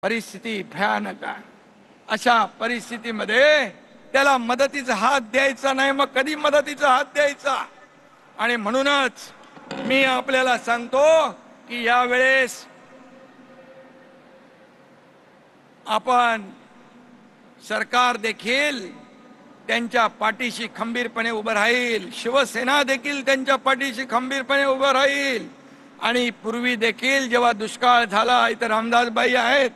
परिस्थिती भयानक आहे। अशा परिस्थितीमध्ये त्याला मदतीचा हात द्यायचा नाही, मग कधी मदतीचा हात द्यायचा? आणि म्हणूनच मी आपल्याला सांगतो की यावेळेस आपण सरकार देखील त्यांच्या पाठीशी खंबीरपणे उभं राहील, शिवसेना देखील त्यांच्या पाठीशी खंबीरपणे उभं राहील। आणि पूर्वी देखील जेव्हा दुष्काळ झाला, इथं रामदासबाई आहेत,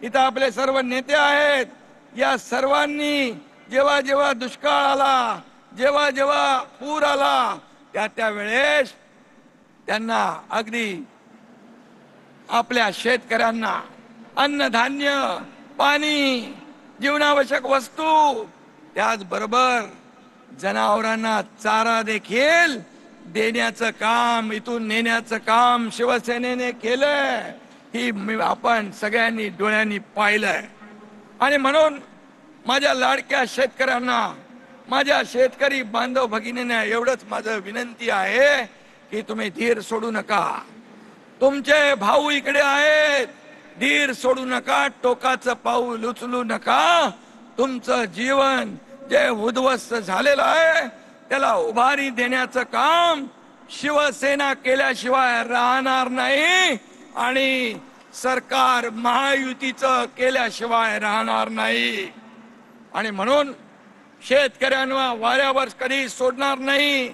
इथं आपले सर्व नेते आहेत, या सर्वांनी जेव्हा जेव्हा दुष्काळ आला, जेव्हा जेव्हा पूर आला, त्या वेळेस त्यांना अगदी आपल्या शेतकऱ्यांना अन्नधान्य, पाणी, जीवनावश्यक वस्तू, त्याचबरोबर जनावरांना चारा देखील देण्याचं काम, इथून नेण्याचं काम शिवसेनेने केलंय। ही आपण सगळ्यांनी डोळ्यांनी पाहिलंय। आणि म्हणून माझ्या लाडक्या शेतकऱ्यांना, माझ्या शेतकरी बांधव भगिनींना एवढंच माझं विनंती आहे की तुम्ही धीर सोडू नका। तुमचे भाऊ इकडे आहेत, धीर सोडू नका, टोकाचं पाऊल उचलू नका। तुमचं जीवन जे उद्ध्वस्त झालेलं आहे त्याला उभारी देण्याचं काम शिवसेना केल्याशिवाय राहणार नाही, आणि सरकार महायुतीचं केल्याशिवाय राहणार नाही। आणि म्हणून शेतकऱ्यांना वाऱ्यावर कधी सोडणार नाही,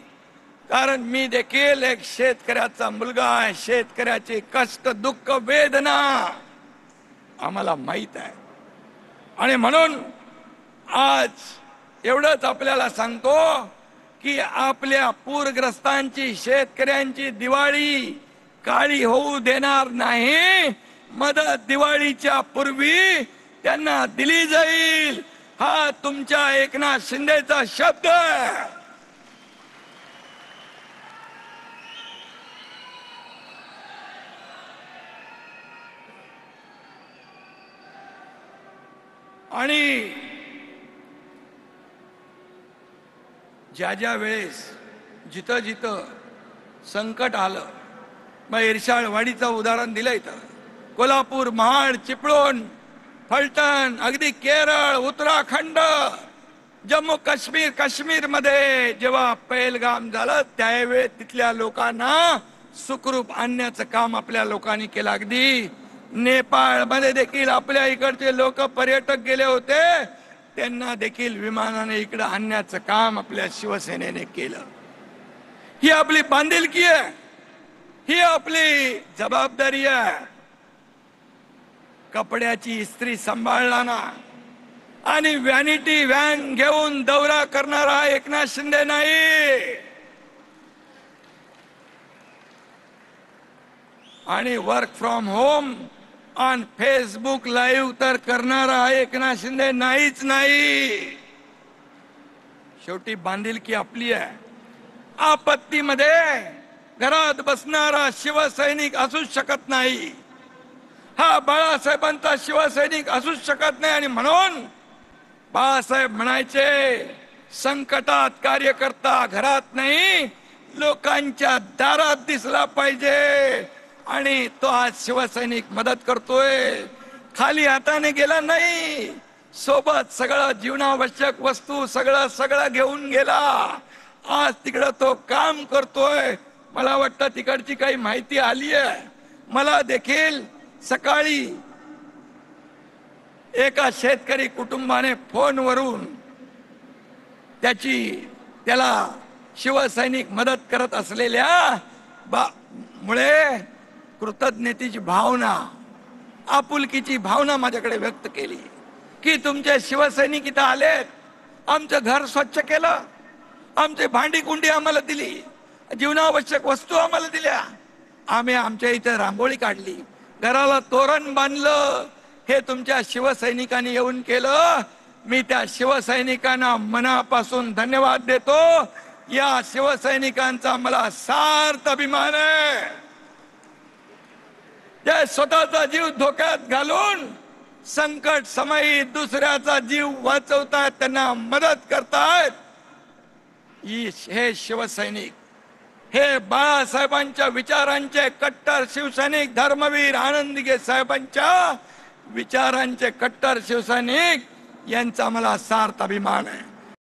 कारण मी देखील एक शेतकऱ्याचा मुलगा आहे। शेतकऱ्याचे कष्ट, दुःख, वेदना आम्हाला माहित आहे। आणि म्हणून आज एवढंच आपल्याला सांगतो की आपल्या पूरग्रस्तांची, शेतकऱ्यांची दिवाळी काळी होऊ देणार नाही। मदत दिवाळीच्या पूर्वी त्यांना दिली जाईल, हा तुमच्या एकनाथ शिंदेचा शब्द आहे। आणि ज्या ज्या वेळेस जिथं जिथं संकट आलं, मग इरशाळवाडीचं उदाहरण दिलं, इथं कोल्हापूर, महाड, चिपळूण, फलटण, अगदी केरळ, उत्तराखंड, जम्मू काश्मीर, काश्मीरमध्ये जेव्हा पहलगाम झालं त्यावेळी तिथल्या लोकांना सुखरूप आणण्याचं काम आपल्या लोकांनी केलं। अगदी नेपाळमध्ये देखील आपल्या इकडचे लोक, पर्यटक गेले होते, त्यांना देखील विमानाने इकडे आणण्याचं काम आपल्या शिवसेनेने केलं। ही आपली बांधिलकी आहे, ही आपली जबाबदारी आहे। कपड्याची इस्त्री सांभाळणारा आणि व्हॅनिटी व्हॅन घेऊन दौरा करणारा एकनाथ शिंदे नाही, आणि work from home on Facebook live तर करणारा एकनाथ शिंदे नाहीच नाही। शेवटी बांधिलकी आपली आहे। आपत्तीमध्ये घरात बसणारा शिवसैनिक असूच शकत नाही, हा बाळासाहेबांचा शिवसैनिक असूच शकत नाही। आणि म्हणून बाळासाहेब म्हणायचे, संकटात कार्यकर्ता घरात नाही, लोकांच्या दारात दिसला पाहिजे। आणि तो आज शिवसैनिक मदत करतोय, खाली हाताने गेला नाही, सोबत सगळं जीवनावश्यक वस्तू सगळं घेऊन गेला। आज तिकडं तो काम करतोय। मला वाटतं तिकडची काही माहिती आली आहे। मला देखील सकाळी एका शेतकरी कुटुंबाने फोनवरून त्याला शिवसैनिक मदत करत असलेल्या मुळे कृतज्ञतेची भावना, आपुलकीची भावना माझ्याकडे व्यक्त केली की तुमचे शिवसैनिक इथं आलेत, आमचं घर स्वच्छ केलं, आमची भांडी कुंडी आम्हाला दिली, जीवनावश्यक वस्तू आम्हाला दिल्या, आम्ही आमच्या इथं रांगोळी काढली, घराला तोरण बांधलं, हे तुमच्या शिवसैनिकांनी येऊन केलं। मी त्या शिवसैनिकांना मनापासून धन्यवाद देतो। या शिवसैनिकांचा मला सार्थ अभिमान आहे, जे स्वतःचा जीव धोक्यात घालून संकट समयी दुसऱ्याचा जीव वाचवतात, त्यांना मदत करतात। हे शिवसैनिक, हे बाळासाहेबांच्या विचारांचे कट्टर शिवसैनिक, धर्मवीर आनंदगे साहेबांच्या विचारांचे कट्टर शिवसैनिक यांचा मला सार्थ अभिमान आहे.